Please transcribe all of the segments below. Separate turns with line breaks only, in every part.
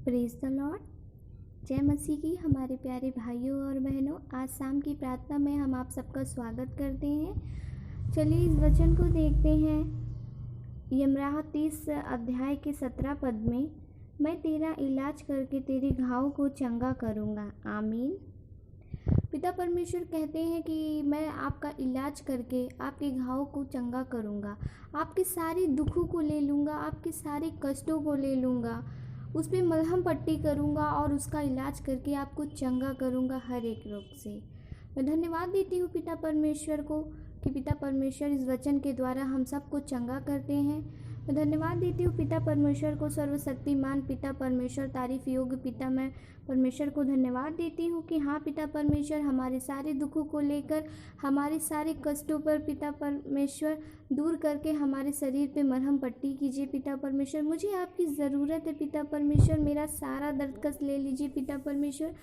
Praise the Lord. जय मसीह की हमारे प्यारे भाइयों और बहनों, आज शाम की प्रार्थना में हम आप सबका स्वागत करते हैं। चलिए इस वचन को देखते हैं। यमराह 30 अध्याय के 17 पद में, मैं तेरा इलाज करके तेरे घाव को चंगा करूँगा। आमीन। पिता परमेश्वर कहते हैं कि मैं आपका इलाज करके आपके घाव को चंगा करूँगा, आपके सारे दुखों को ले लूँगा, आपके सारे कष्टों को ले लूँगा, उस पर मलहम पट्टी करूँगा और उसका इलाज करके आपको चंगा करूँगा हर एक रोग से। मैं धन्यवाद देती हूँ पिता परमेश्वर को कि पिता परमेश्वर इस वचन के द्वारा हम सबको चंगा करते हैं। मैं धन्यवाद देती हूँ पिता परमेश्वर को, सर्वशक्तिमान पिता परमेश्वर, तारीफ योग्य पिता। मैं परमेश्वर को धन्यवाद देती हूँ कि हाँ पिता परमेश्वर, हमारे सारे दुखों को लेकर, हमारे सारे कष्टों पर पिता परमेश्वर दूर करके हमारे शरीर पे मरहम पट्टी कीजिए पिता परमेश्वर। मुझे आपकी ज़रूरत है पिता परमेश्वर, मेरा सारा दर्द कष्ट ले लीजिए पिता परमेश्वर।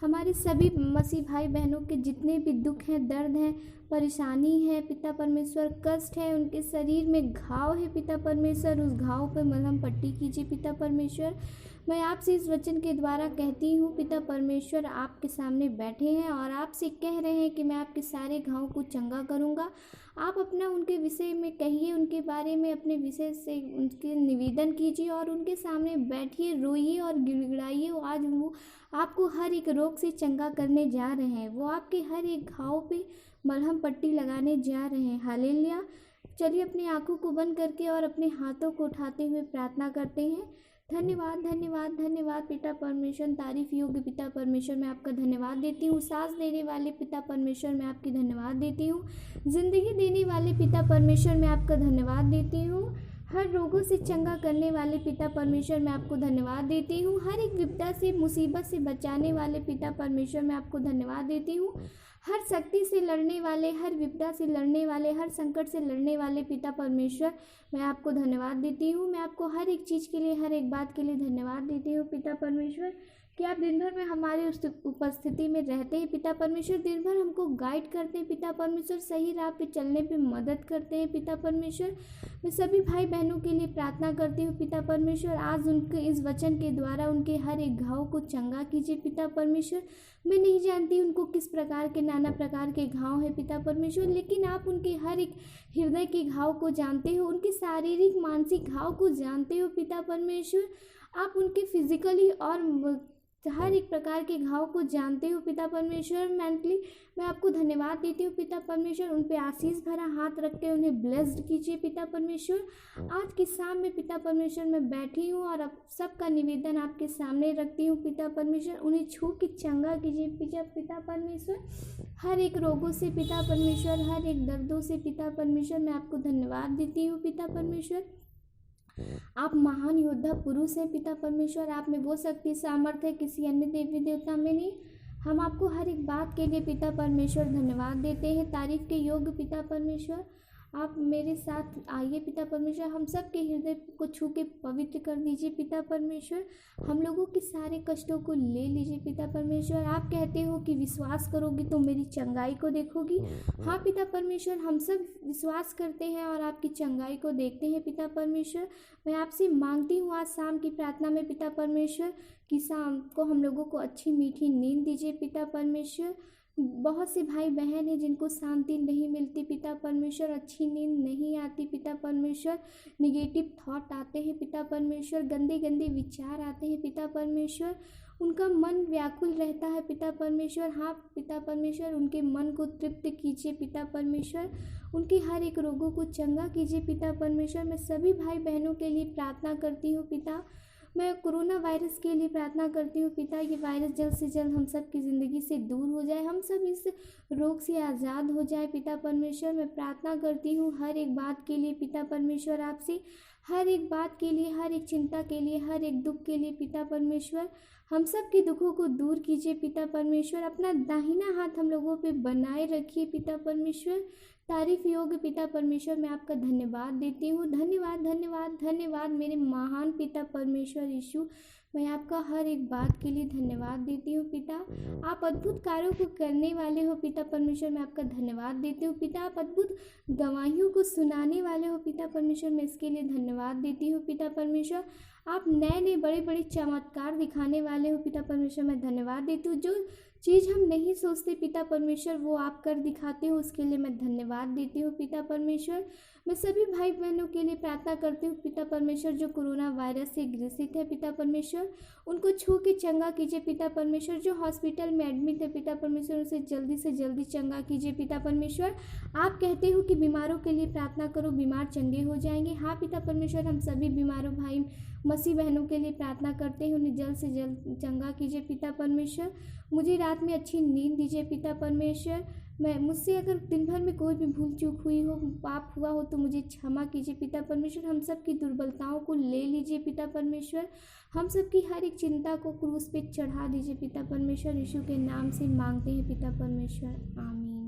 हमारे सभी मसीह भाई बहनों के जितने भी दुख हैं, दर्द हैं, परेशानी है पिता परमेश्वर, कष्ट है, उनके शरीर में घाव है पिता परमेश्वर, उस घाव पर मलहम पट्टी कीजिए पिता परमेश्वर। मैं आपसे इस वचन के द्वारा कहती हूँ पिता परमेश्वर, आपके सामने बैठे हैं और आपसे कह रहे हैं कि मैं आपके सारे घाव को चंगा करूँगा। आप अपना उनके विषय में कहिए, उनके बारे में अपने विषय से उनके निवेदन कीजिए और उनके सामने बैठिए, रोइए और गिड़गिड़ाइए। आज वो आपको हर एक रोग से चंगा करने जा रहे हैं, वो आपके हर एक घाव पे मलहम पट्टी लगाने जा रहे हैं। हालेलुया। चलिए अपनी आंखों को बंद करके और अपने हाथों को उठाते हुए प्रार्थना करते हैं। धन्यवाद धन्यवाद धन्यवाद पिता परमेश्वर, तारीफ योग्य पिता परमेश्वर, मैं आपका धन्यवाद देती हूँ। सांस देने वाले पिता परमेश्वर, मैं आपकी धन्यवाद देती हूँ। ज़िंदगी देने वाले पिता परमेश्वर, मैं आपका धन्यवाद देती हूँ। हर रोगों से चंगा करने वाले पिता परमेश्वर, मैं आपको धन्यवाद देती हूँ। हर एक विपदा से, मुसीबत से बचाने वाले पिता परमेश्वर, मैं आपको धन्यवाद देती हूँ। हर शक्ति से लड़ने वाले, हर विपदा से लड़ने वाले, हर संकट से लड़ने वाले पिता परमेश्वर, मैं आपको धन्यवाद देती हूँ। मैं आपको हर एक चीज़ के लिए, हर एक बात के लिए धन्यवाद देती हूँ पिता परमेश्वर कि आप दिन भर में हमारी उस उपस्थिति में रहते हैं पिता परमेश्वर। दिन भर हमको गाइड करते हैं पिता परमेश्वर, सही राह पे चलने पे मदद करते हैं पिता परमेश्वर। मैं सभी भाई बहनों के लिए प्रार्थना करती हूँ पिता परमेश्वर, आज उनके इस वचन के द्वारा उनके हर एक घाव को चंगा कीजिए पिता परमेश्वर। मैं नहीं जानती उनको किस प्रकार के, नाना प्रकार के घाव है पिता परमेश्वर, लेकिन आप उनके हर एक हृदय के घाव को जानते हो, उनके शारीरिक मानसिक घाव को जानते हो पिता परमेश्वर। आप उनके फिजिकली और हर एक प्रकार के घाव को जानते हो पिता परमेश्वर। मेंटली मैं आपको धन्यवाद देती हूँ पिता परमेश्वर। उन पे आशीष भरा हाथ रख के उन्हें ब्लेस्ड कीजिए पिता परमेश्वर। आज की शाम में पिता परमेश्वर मैं बैठी हूँ और अब सबका निवेदन आपके सामने रखती हूँ पिता परमेश्वर। उन्हें छू के चंगा कीजिए पिता परमेश्वर, हर एक रोगों से पिता परमेश्वर, हर एक दर्दों से पिता परमेश्वर। मैं आपको धन्यवाद देती हूँ पिता परमेश्वर। आप महान योद्धा पुरुष हैं पिता परमेश्वर, आप में वो शक्ति सामर्थ्य है किसी अन्य देवी देवता में नहीं। हम आपको हर एक बात के लिए पिता परमेश्वर धन्यवाद देते हैं, तारीफ के योग्य पिता परमेश्वर। आप मेरे साथ आइए पिता परमेश्वर, हम सब के हृदय को छू के पवित्र कर दीजिए पिता परमेश्वर। हम लोगों के सारे कष्टों को ले लीजिए पिता परमेश्वर। आप कहते हो कि विश्वास करोगी तो मेरी चंगाई को देखोगी। हाँ पिता परमेश्वर, हम सब विश्वास करते हैं और आपकी चंगाई को देखते हैं पिता परमेश्वर। मैं आपसे मांगती हूँ आज शाम की प्रार्थना में पिता परमेश्वर कि शाम को हम लोगों को अच्छी मीठी नींद दीजिए पिता परमेश्वर। बहुत से भाई बहन हैं जिनको शांति नहीं मिलती पिता परमेश्वर, अच्छी नींद नहीं आती पिता परमेश्वर, निगेटिव थॉट आते हैं पिता परमेश्वर, गंदे गंदे विचार आते हैं पिता परमेश्वर, उनका मन व्याकुल रहता है पिता परमेश्वर। हाँ पिता परमेश्वर, उनके मन को तृप्त कीजिए पिता परमेश्वर, उनके हर एक रोगों को चंगा कीजिए पिता परमेश्वर। मैं सभी भाई बहनों के लिए प्रार्थना करती हूँ पिता। मैं कोरोना वायरस के लिए प्रार्थना करती हूँ पिता, ये वायरस जल्द से जल्द हम सब की ज़िंदगी से दूर हो जाए, हम सब इस रोग से आज़ाद हो जाए पिता परमेश्वर। मैं प्रार्थना करती हूँ हर एक बात के लिए पिता परमेश्वर, आपसे हर एक बात के लिए, हर एक चिंता के लिए, हर एक दुख के लिए पिता परमेश्वर। हम सब के दुखों को दूर कीजिए पिता परमेश्वर। अपना दाहिना हाथ हम लोगों पे बनाए रखिए पिता परमेश्वर। तारीफ योग्य पिता परमेश्वर, मैं आपका धन्यवाद देती हूँ। धन्यवाद धन्यवाद धन्यवाद मेरे महान पिता परमेश्वर यीशु। मैं आपका हर एक बात के लिए धन्यवाद देती हूँ पिता। आप अद्भुत कार्यों को करने वाले हो पिता परमेश्वर, मैं आपका धन्यवाद देती हूँ पिता। आप अद्भुत गवाहियों को सुनाने वाले हो पिता परमेश्वर, मैं इसके लिए धन्यवाद देती हूँ पिता परमेश्वर। आप नए नए बड़े बड़े चमत्कार दिखाने वाले हो पिता परमेश्वर। मैं धन्यवाद देती हूँ। जो चीज़ हम नहीं सोचते पिता परमेश्वर वो आप कर दिखाते हो, उसके लिए मैं धन्यवाद देती हूँ पिता परमेश्वर। मैं सभी भाई बहनों के लिए प्रार्थना करती हूँ पिता परमेश्वर जो कोरोना वायरस से ग्रसित है पिता परमेश्वर, उनको छू के चंगा कीजिए पिता परमेश्वर। जो हॉस्पिटल में एडमिट है पिता परमेश्वर उसे जल्दी से जल्दी चंगा कीजिए पिता परमेश्वर। आप कहते हो कि बीमारों के लिए प्रार्थना करो, बीमार चंगे हो जाएंगे। हाँ पिता परमेश्वर, हम सभी बीमारों भाई मसीह बहनों के लिए प्रार्थना करते हैं, उन्हें जल्द से जल्द चंगा कीजिए पिता परमेश्वर। मुझे रात में अच्छी नींद दीजिए पिता परमेश्वर। मैं मुझसे अगर दिन भर में कोई भी भूल चूक हुई हो, पाप हुआ हो तो मुझे क्षमा कीजिए पिता परमेश्वर। हम सब की दुर्बलताओं को ले लीजिए पिता परमेश्वर। हम सब की हर एक चिंता को क्रूस पे चढ़ा दीजिए पिता परमेश्वर। यीशु के नाम से मांगते हैं पिता परमेश्वर, आमीन।